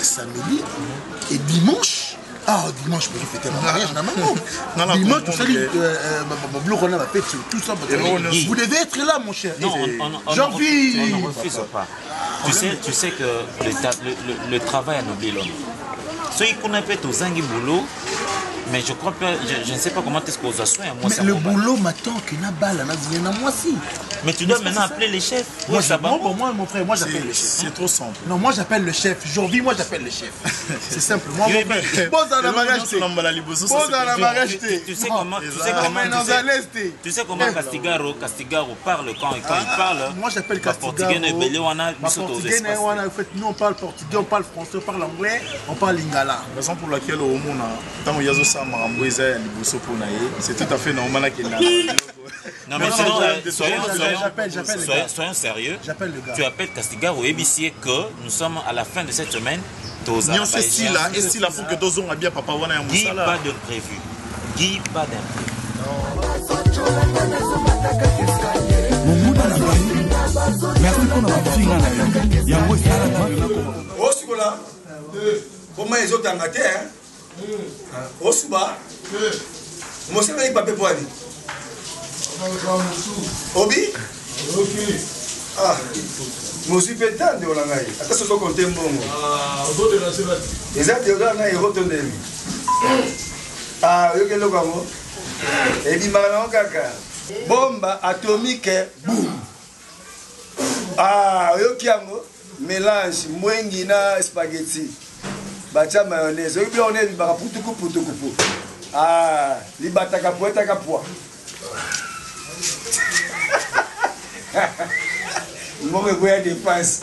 [SPEAKER 12] samedi et dimanche. Ah, dimanche, je peux fêter ma mariage. Dimanche, tout ça, tout ça. Vous devez être là, mon cher.
[SPEAKER 11] Non, on ne refuse pas. Tu sais que le travail a noblé l'homme. soki kuna mpe tozangi boulot mais je crois pas, je ne sais pas comment est-ce qu'on a soin.
[SPEAKER 12] Mais le boulot m'attend que na balle, moi si.
[SPEAKER 11] Mais tu dois maintenant appeler les chefs.
[SPEAKER 12] Moi, pour moi, mon frère, moi j'appelle le chef.
[SPEAKER 13] C'est trop simple.
[SPEAKER 12] Non, moi j'appelle le chef. Jordi, moi j'appelle le chef. C'est simple. Moi, mon frère. Bon, dans la mariage,
[SPEAKER 11] tu sais comment Castigaro parle quand il parle.
[SPEAKER 12] Moi j'appelle Castigaro. Nous on parle portugais, on parle français, on parle anglais, on parle lingala.
[SPEAKER 13] Raison pour laquelle au monde, tant que Yazo Sama Ramboisa c'est tout à fait normal qu'il n'a.
[SPEAKER 11] Non mais sinon, soyons sérieux. Tu appelles Castigaro et Bissier que nous sommes à la fin de cette semaine.
[SPEAKER 13] Non, c'est si là, et si là, faut que Dozon a bien papa wana ya
[SPEAKER 11] Guy pas de prévu. Guy pas d'imprévu.
[SPEAKER 12] Merci pour notre fille.
[SPEAKER 3] Oh, c'est là. Comment ils ont engagé, hein? Oh, Suba. Moi, c'est un papier pour aller. Obi? Ok. Ah, moi, je suis pétant de l'angaï. Attends, ce qu'on t'aime bon. Ah, on va de la semaine. Les autres, ils ont un retourné. Ah, il y a le gamo. Et puis, maintenant, caca. Bombe atomique, boum. Ah, il y a mélange, mwengi na spaghetti. Bacha mayonnaise. Il y a un putuku. Ah, li bataka poeta kapwa. Mon revoyage dépense.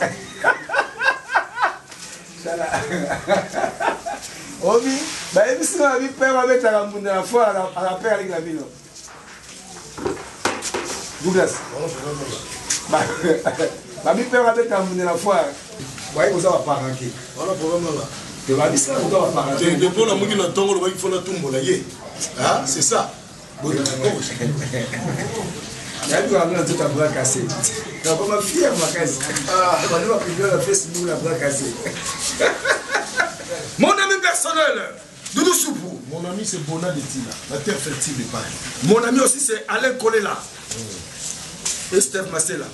[SPEAKER 3] Obi, bah et si on a vu père avec la ramboune de la foi à la paire avec la ville. Douglas. Bah mi père avec la ramboune de la foi. Voyez vous avez pas ranké. Voilà problème là. Tu vas dire ça vous avez pas ranké.
[SPEAKER 1] Depuis la mouille na tongo le il faut la tumbo là yé. Ah, c'est ça.
[SPEAKER 3] Il y a tout à bras cassé. Tu vas pas fier ma casse. Ah, on va publier la Facebook la bras cassé. Mon ami personnel, Doudou Soupou.
[SPEAKER 1] Mon ami c'est Bona de Tina, la terre fertile de Paris.
[SPEAKER 3] Mon ami aussi c'est Alain Kolela. Et Steph Massela.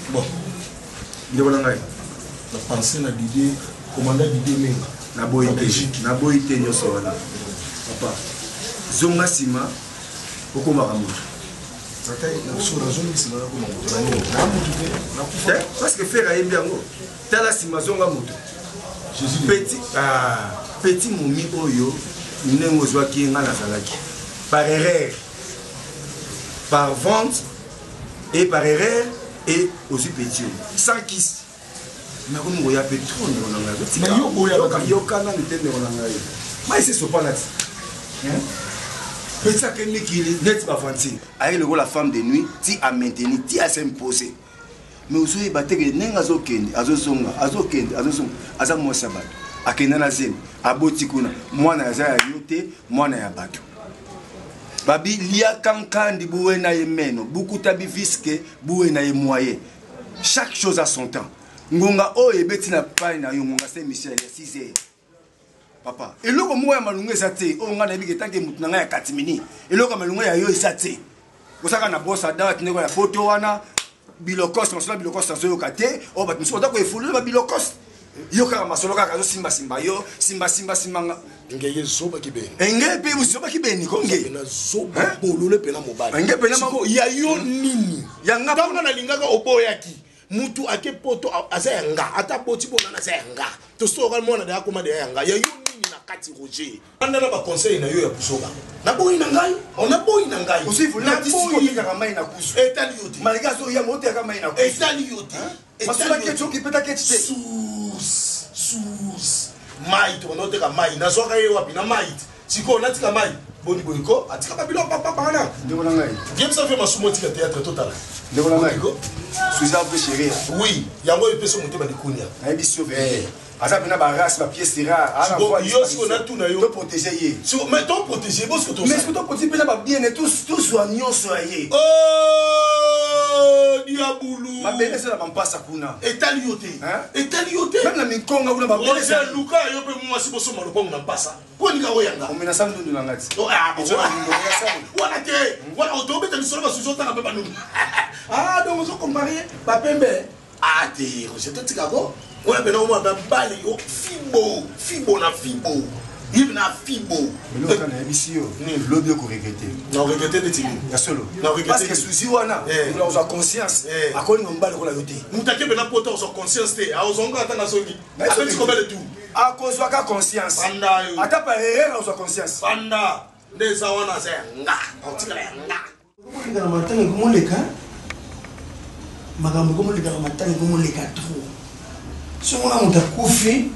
[SPEAKER 3] Bon.
[SPEAKER 1] La pensée na Didier, commandant Didier Menga.
[SPEAKER 3] Na boité nyoso wana. Papa. Zonga sima okoma kamutu. Parce que faire aïe bien tala sima zonga moto. Petit moumi oyo nengo zwa ki nga na salaki. Par erreur, par vente et par erreur et aussi petit. Sans kiss. Mais comme on y a pétrole on en a. Yo kana ni tene on en a. Mais c'est ce pas là. Petit ça que qui net pas fanti. Aïe le la femme de nuit, ti a maintenir, ti a s'imposer. Mais aussi batte que nenga zokende, azosonga, aza mo sabat. Akenda na zem, aboti kuna, mwana ya yote, mwana ya bato. Babi lia kankandi boué na yemeno, beaucoup tabi viske boué na yemoye. Chaque chose a son temps. Ngonga o ebeti na pai na yo ngonga Saint Michel ya 6 heures. Papa, eloko moko ya malungu esate, o nga na biki tanke mutu na nga ya katimini. Eloko malungu ya yo esate. Osaka na bossa date neko ya poto wana bilokos, masolo bilokos sanso yo kate, o bat musu otako efulu ba bilokos. Yo kaka masolo kaka zo simba yo, simba nga.
[SPEAKER 1] Ngeye zoba kibeni.
[SPEAKER 3] Enge pe usoba kibeni konge.
[SPEAKER 1] Na zoba bolole pena mobali.
[SPEAKER 3] Enge pena
[SPEAKER 1] mako ya yo nini?
[SPEAKER 3] Yanga
[SPEAKER 1] tanga na lingaka oboyaki. Mutu ake poto azanga ata boti bona na zanga. To soka mona da akoma de yanga. Ya yo nini na kati Roger. Anda na ba conseil na yo ya kusoka. Na boyi na ngai, ona boyi na ngai.
[SPEAKER 3] Usifu na boyi kaka mai na kusu.
[SPEAKER 1] Etali yote.
[SPEAKER 3] Malika so ya moto kaka mai na kusu.
[SPEAKER 1] Etali yote.
[SPEAKER 3] Masula ke choki peta ke tite.
[SPEAKER 1] Sus. Mai to no te ka mai. Na soka ye wapi na mai. Siko na tika mai. Boni boyiko atika babilo papa bana.
[SPEAKER 3] Ndeko na ngai.
[SPEAKER 1] Game ça fait masumo tika théâtre total.
[SPEAKER 3] Ndeko na ngai. Suza peu chérie.
[SPEAKER 1] Oui, yango e peso motema de kunya.
[SPEAKER 3] Ai biso ve. Asa bina ba race ba pièce rare.
[SPEAKER 1] Ala fois yo siko na tuna yo.
[SPEAKER 3] To protéger ye.
[SPEAKER 1] Siko mais to protéger parce que to.
[SPEAKER 3] Mais siko to protéger na ba bien et tous soignons soyez.
[SPEAKER 1] Oh diaboulou.
[SPEAKER 3] Ma belle c'est la pampasa kuna.
[SPEAKER 1] Etali yote. Etali yote.
[SPEAKER 3] Même la minkonga una ba belle
[SPEAKER 1] c'est Luka yo pe moi si boso malo na pasa. Poni ka oyanga.
[SPEAKER 3] On mena sandu na ngati.
[SPEAKER 1] Oh ah bon. Wana te. Wana otobe te lisolo ba sujo ta na pe banu. Ah donc on se comparer ba pembe. Ah, t'es rejeté, tu comprends? On a bien au moins un balai, fibo na fibo. Il y a fibo.
[SPEAKER 14] Mais là, on a ici, l'objet qu'on regrette.
[SPEAKER 1] Non, regretter les tigres.
[SPEAKER 14] Parce que souci, on a conscience. À quoi on va le regarder?
[SPEAKER 1] Nous t'avons bien apporté en conscience. À aux ongles, à ta nation. Après, tu connais le tout.
[SPEAKER 14] À cause de la conscience. À ta part, on a conscience.
[SPEAKER 1] Panda. Des awana, c'est nga. On tire nga.
[SPEAKER 3] Dans le matin, comment les gars? Magambo, comment les gars, le matin, comment les gars trop? Si on a un coffee,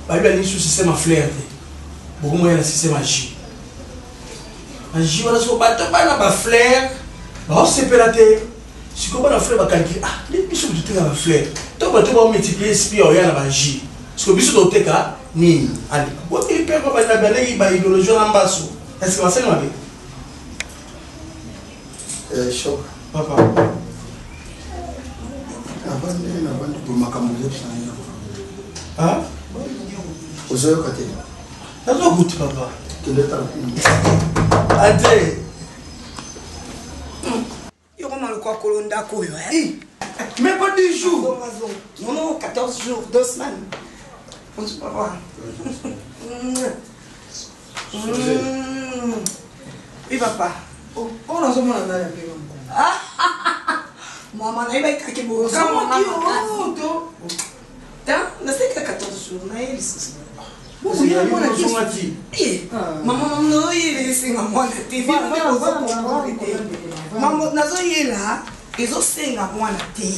[SPEAKER 3] il y a un système à flair. Beaucoup moins un système à J. Un J, on a ce bateau, un flair. On s'est pélaté. Si on a un flair, on va dire, ah, les bisous de terre à flair. Tant que tu vas multiplier, c'est bien, il y a un J. Parce que bisous de terre, ni. Allez, vous avez peur qu'on va dire, il y a une idéologie en bas. Est-ce que vous savez, ma vie? Choc. Papa. Ah?
[SPEAKER 14] Vous avez côté.
[SPEAKER 3] T'as pas goûté, papa.
[SPEAKER 14] Quel est ta
[SPEAKER 3] André.
[SPEAKER 2] Il y a le quoi colonda koyo.
[SPEAKER 3] Même pas 10 jours.
[SPEAKER 2] Non, non, 14 jours, 2 semaines. On se peut voir. Oui, papa.
[SPEAKER 3] On a ce moment là.
[SPEAKER 2] Maman, il va être beau. Comment tu ne sais que 14 jours. Maman, non, il est ici. Maman, tu vis maman, nazoyela, ils ont 5 mois na thé.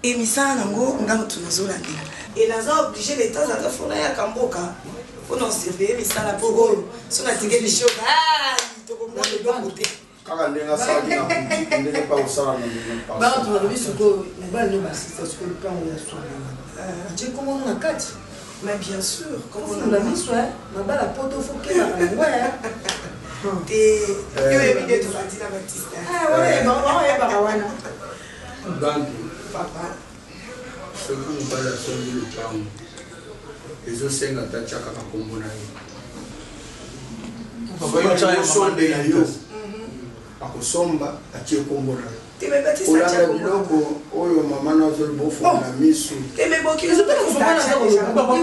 [SPEAKER 2] Et misala nango ngano tunazolandela. Et naza obligé l'état za fona ya kamboka. Faut non surveiller misala pour so na tige bishoka. Ah, to ko mo le domote.
[SPEAKER 3] Kaka ndenga sa dina ndenge pa usala na ndenge pa.
[SPEAKER 6] Ba to lobi soko ngba no basista soko le plan ya so. Je comment on a kati.
[SPEAKER 2] Mais bien sûr,
[SPEAKER 6] comme on a mis soit, ma bala poto faut que la ouais.
[SPEAKER 2] Et yo évité to Fatina Baptiste.
[SPEAKER 6] Ah ouais, ouais barawana.
[SPEAKER 3] Bandi.
[SPEAKER 2] Papa.
[SPEAKER 3] Ce que nous parlons sur le plan. Les océans tachaka kakombo na yo. Papa yo cha yo sonde na yo. Akosomba atie kombo na yo.
[SPEAKER 2] Teme Baptiste atia kombo.
[SPEAKER 3] Loko oyo mama na zo bofu na misu.
[SPEAKER 2] Teme boki zo pas kombo na yo.
[SPEAKER 3] Papa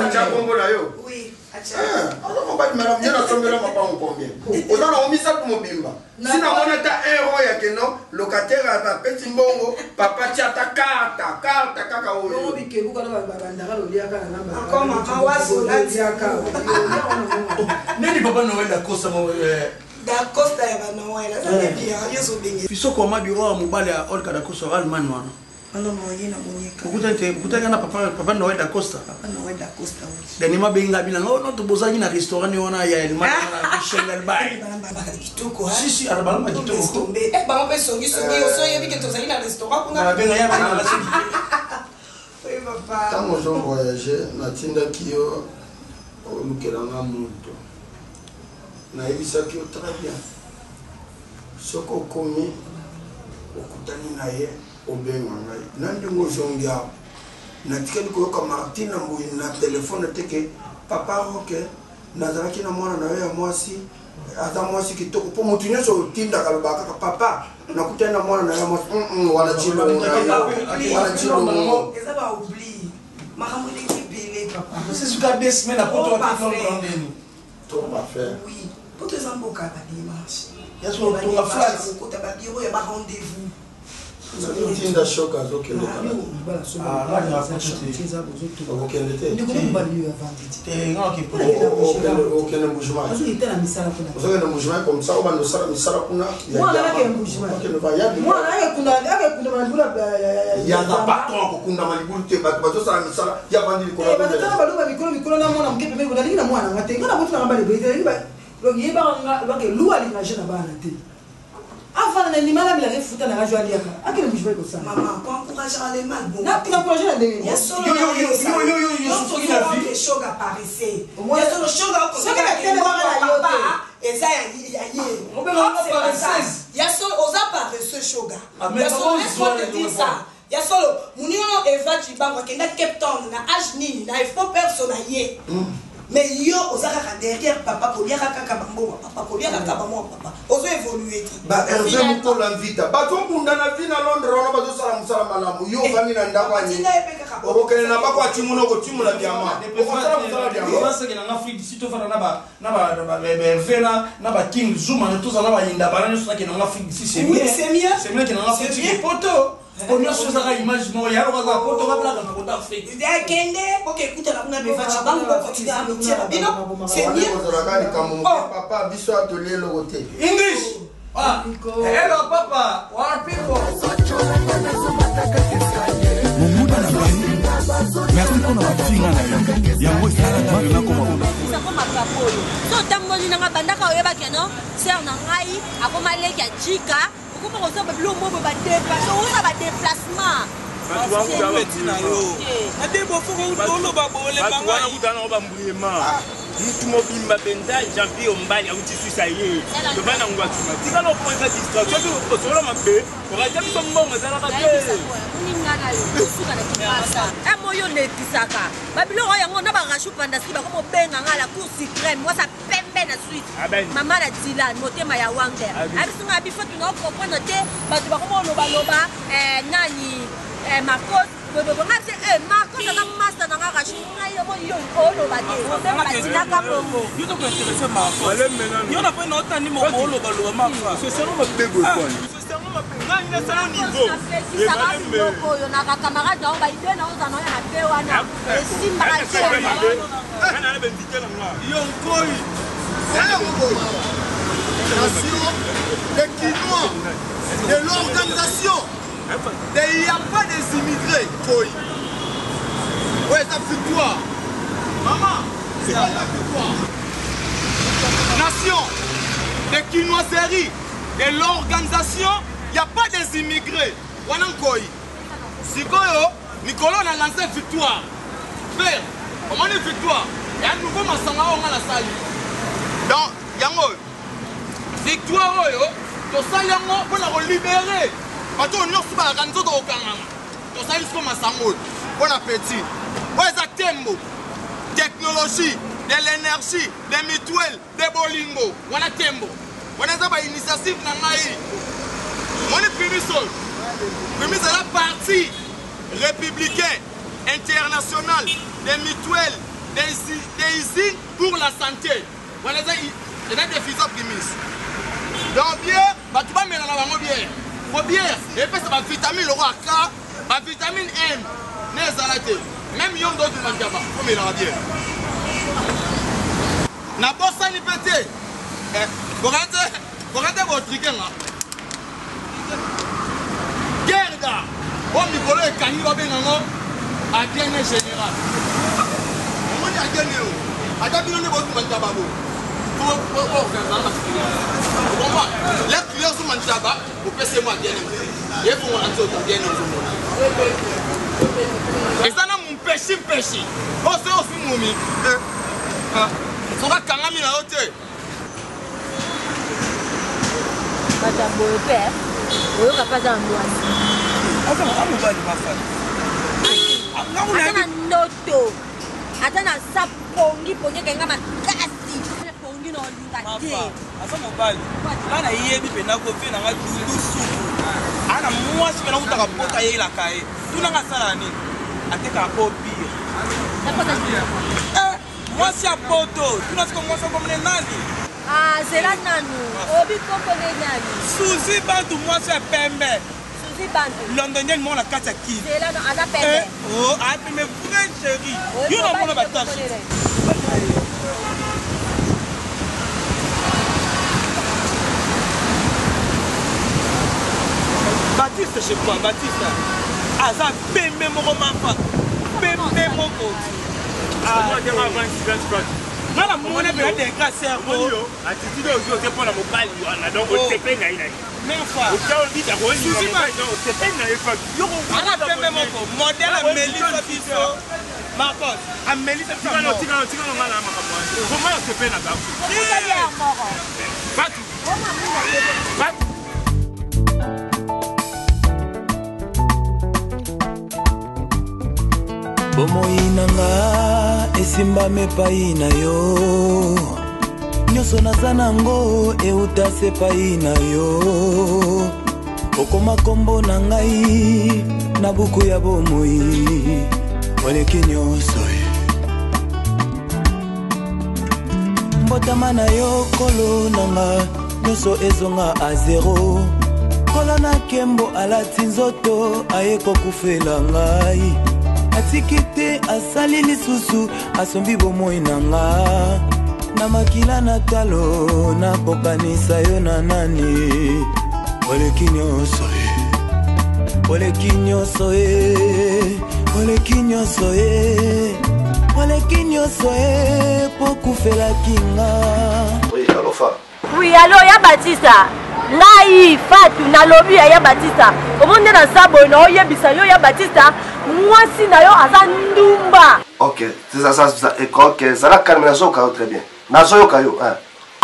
[SPEAKER 3] atia kombo na yo.
[SPEAKER 2] Oui, atia.
[SPEAKER 3] Alors on va dire madame, sombela mapa on combien. On a omisa pour mobimba. Sina mona ta euro ya keno locataire ata petit mbongo papa tia ta carte kaka oyo.
[SPEAKER 6] On bike buka na bandara lo liaka na namba.
[SPEAKER 2] Encore maman waso la
[SPEAKER 6] diaka.
[SPEAKER 3] Nani papa Noël da Costa
[SPEAKER 2] da Costa ya Noël, ça c'est bien, yo so bengi.
[SPEAKER 3] Fiso kwa mabiro wa mobali ya Olka da Costa Alman wana.
[SPEAKER 2] Non non, yena monyeka.
[SPEAKER 3] Ukutanga na papa Noël da Costa.
[SPEAKER 2] Papa Noël da Costa.
[SPEAKER 3] Dani mabenga bila no to bozani na restaurant wana ya Elman na Michel Albay. Si arabala kitoko.
[SPEAKER 2] Ba mpe songi so yebi ke tozali na restaurant kuna.
[SPEAKER 3] Na benga ya bana la songi.
[SPEAKER 2] Oui papa.
[SPEAKER 3] Tango je voyager na tinda kiyo olukelanga moto. Na ebisa kiyo très bien. Soko komi okutani na ye obenga ngai. Nandingo zongia. Na tikeli koyoka Martina mbuyi na telefone teke papa roke nazalaki na mwana na yo ya mwasi aza mwasi kitoko po mutu nyonso otindaka lobaka kaka papa nakutani na mwana na yo ya mwasi wana chilongo wana chilongo
[SPEAKER 2] eza ba oubli makambo ndenge ebele papa
[SPEAKER 3] c'est ce qu'a des semaines après toi tu vas ndeni to va faire
[SPEAKER 2] oui pour tes amboka ba dimanche
[SPEAKER 3] ya so to la flat
[SPEAKER 2] ko ta ba bureau ya ba rendez-vous.
[SPEAKER 3] Tinda shoka zokende kana. Ah, là na okende te.
[SPEAKER 6] Ndiko mbali yo vendredi.
[SPEAKER 3] Te ngaki po. Okende mbujuma.
[SPEAKER 6] Azu itela misala kuna.
[SPEAKER 3] Okende mbujuma comme ça on sala misala kuna.
[SPEAKER 6] Moi na ke mbujuma.
[SPEAKER 3] Okende va ya.
[SPEAKER 6] Moi na kuna malibula
[SPEAKER 3] ya na patron ko kuna malibulu te bato sala misala ya vandili ko.
[SPEAKER 6] Bato baluba mikolo na mwana mkepe pe kuna lingina mwana ngate. Ngana botu na mbali bete. Lo yeba nga ke luwa linga jena bana te. Avant de nimala bila refuta na radio aliaka akile mjwe ko sana
[SPEAKER 2] Maman pour encourager les mal bon
[SPEAKER 6] na encourager la demi
[SPEAKER 2] yo so la vie choc apparaissait moi yo so choc ko ka tele ba la yote eza ya ye on peut pas paresseux ya so oza paresseux choc ya so laisse-moi te dire ça ya solo muniono eva chibango kenda Cape Town na age nini na il faut personne ye mais yo ozaka derrière papa koliaka kaka bambongo papa koliaka kaka bambongo papa ozo évoluer ti
[SPEAKER 3] ba Hervé Mukola Mvita bato mbunda na vie na Londres wana bazo sala musala malamu yo vami na ndako ani okokele na bako atimuno ko timula diamant okosala musala diamant
[SPEAKER 14] basa ke na Afrique d'ici to fana na ba Hervé na ba King Zuma na to za na ba yinda bana so ke na Afrique d'ici c'est mieux c'est mieux que na Afrique d'ici poto on a chose à image mo ya ro ka poto ka bla ka ko Afrique
[SPEAKER 2] ya kende ko ke kuta na kuna befa chibango ko continuer à mentir bino c'est mieux
[SPEAKER 3] papa biso atelier le côté
[SPEAKER 14] English ah hello papa what people
[SPEAKER 7] Mumuda na bai merci pour na bafinga na yo yango esala na koma
[SPEAKER 8] koma kapolo so tamboli na bandaka oyeba keno ser na ngai akoma leki ya chika okoma kosoba bilo mo ba déplacer oza ba déplacement
[SPEAKER 15] mutu mobimba mpenza janvier ombali auti suisa ye tobana ngwa tuma tika no point de distraction to solo mabe oraja biso mbongo ezalaka
[SPEAKER 8] te moyo netisaka babiloko yango na barashu pandasi bakomo benga ngala cour suprême mwasa pembe na suite mama na Dylan motema ya wanger abisinga bifo tunaokomprendre te bato bakomo lobaloba nani Marcos Marcos na master na rashu ngai yo yo oloba te batinaka bongo
[SPEAKER 15] yo to ko intéressé Marcos yo na pe na otani mo oloba lo Marcos c'est seulement ma bego quoi c'est seulement ma bego ngai na sala niveau
[SPEAKER 8] ça va loko yo na camarade na ba ide na oza na ya pe wana simba ka
[SPEAKER 15] kana na bendite na moi yo nkoi
[SPEAKER 1] les Quinois de l'organisation. Il n'y a pas des immigrés. Ouais, ça fait toi. Maman, c'est quoi la victoire? Nation, des Quinoiseries, de l'organisation, il n'y a pas des immigrés. Wanankoi. Si Nicolas a lancé victoire. Père, comment est victoire? Il y a un nouveau massanga à la salle. Donc, Yango, victoire, to salango pour la libérer. Parce que nous sommes en train de bon appétit. Tembo, technologie, de l'énergie, des mutuelles, des bolingo. On a tembo. On a une initiative. On est prémis à la partie républicaine, internationale, des mutuelles, des usines pour la santé. On a des fils optimistes. Donc, bien, tu vas mettre dans la bière. Faut bien, et puis c'est ma vitamine le roi K, ma vitamine M, n'est arrêté. Même yon d'autres du Mandjaba, faut mettre la bière. Na bossa ni pété. Regardez votre truc là. Guerre là. Oh Nicolas et Kani va bien non. À bien général. On dit à gagner. À ta bien ne votre Mandjaba. Les clients sont Mandjaba. Vous passez moi bien. Et vous m'en bien. Et ça n'a mon péché. Oh c'est aussi mon mi. Ça va quand même la hauteur.
[SPEAKER 8] Pata boye père. Oyo kapaza ndwani. Atana noto. Atana sapongi ponye kenga makasi. Pongi no linga te.
[SPEAKER 15] Asa mobali. Bana yebi pena ko fe na nga dundu suku. Ana mwasi pena utaka pota ye la kae. Tuna nga sala ni. Ateka ko pire. Mwasi ya poto. Tuna siko mwasi ko mne nani?
[SPEAKER 8] Ah, c'est là nanu. Obi koko ne nani.
[SPEAKER 15] Suzy bantu mwasi ya pembe.
[SPEAKER 8] Suzy bantu.
[SPEAKER 15] Londonienne mo la kata ki.
[SPEAKER 8] C'est là ana pembe.
[SPEAKER 15] Oh, a pembe vrai chéri. Yo na mona batashi. Baptiste chez quoi? Baptiste. Aza pembe moko mafa. Pembe moko. Ah, moi je vais avancer. Nana mona pe de grâce cerveau. Attitude aux autres pour la mobile wana donc o tepe na ina. Même fois. O taw di da ko ni ba o tepe na efa. Yo ko ana pembe moko. Modèle Melissa Biso. Marcos, a Melissa Biso. Tika no ngala makamwa. Comment o tepe na ba? Batu. Batu.
[SPEAKER 7] bomoi nanga esimbami epai na yo nyonso naza nango euta se epai na yo okoma kombo na ngai na buku ya bomoi oleki nyonso mbotama na yo kolo nanga nyonso ezonga a zero kolo na kembo alati nzoto aye kokufela ngai atiki te asali lisusu asombi bomoi nanga na makila na talo nakokanisa yo na nani oleki nyonso oleki nyonso oleki nyonso oleki nyonso pokufelaki nga.
[SPEAKER 16] Oui, allô Fa.
[SPEAKER 8] Oui, allô ya Batista. Ngai Fatu na lobby ya Batista. Omonde na sabo na oyebisa yo ya Batista. Mwasi na yo aza ndumba.
[SPEAKER 16] Ok, c'est ça. Ok, ça la calme na zo ka très bien. Na zo yo ka yo, hein.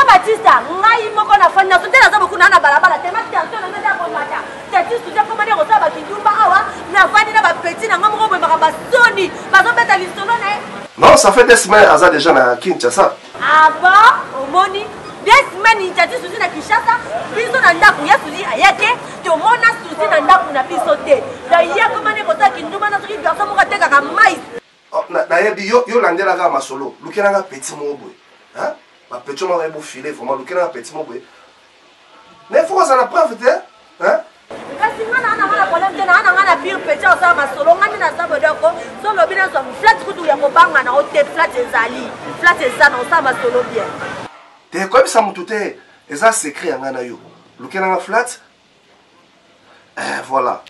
[SPEAKER 8] Batista, ngai moko na fanya so tena sabo kuna na balabala tema tension na nda ko mata. Tati tu ko mane ko saba kindumba awa na fani na ba petit na ngamo ko ba soni. Bazo beta lisolo na.
[SPEAKER 16] Non, ça fait des semaines aza déjà na Kinshasa.
[SPEAKER 8] Ah bon? Omoni des semaines Tati susi na Kinshasa. Biso na ndaku ya susi ayake. To mona susi na ndaku na biso te. Da ya ko mane ko ta kindumba na suki biso mo ka teka ka mais.
[SPEAKER 16] Oh, na yebi yo landela ka masolo. Lukena ka petit mo boy. Hein? Ma petit mo va filer vraiment lukena ka petit mo boy. Mais faut ça la preuve hein?
[SPEAKER 8] Kasi ngana ana problème te na ngana pire petit ça masolo ngani na sabo doko so lobina so flat kutu ya kobanga na hote flat ezali flat ezana ça masolo bien.
[SPEAKER 16] Te comme ça mutute eza secret ya ngana yo. Lukena ka flat. Voilà.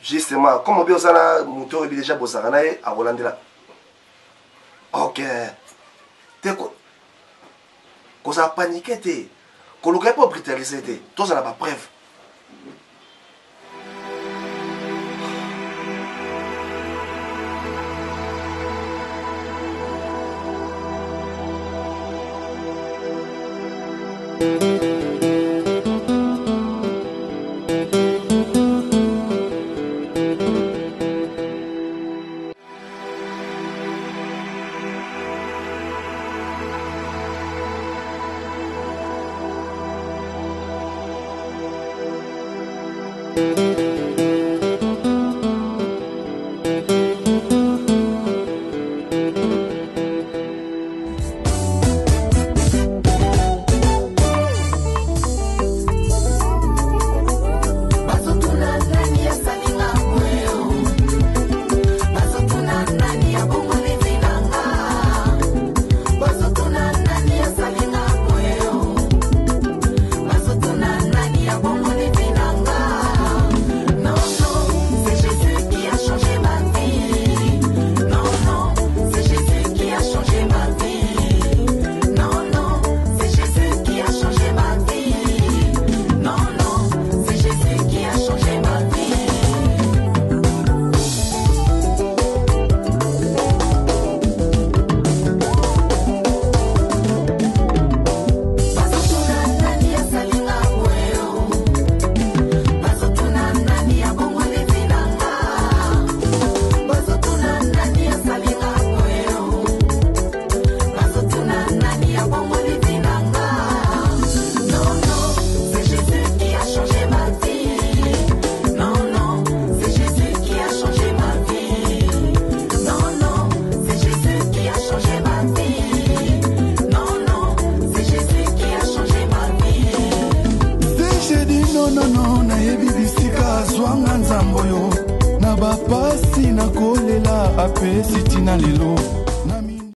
[SPEAKER 16] Justement, comme on dit aux ana moto est déjà bosana na e a Rolandela. OK. Te ko ça paniqué te. Ko luka pas brutaliser te. Toi ça n'a pas preuve.
[SPEAKER 7] Nzambo yo na bapasi na kolela apesi tina lelo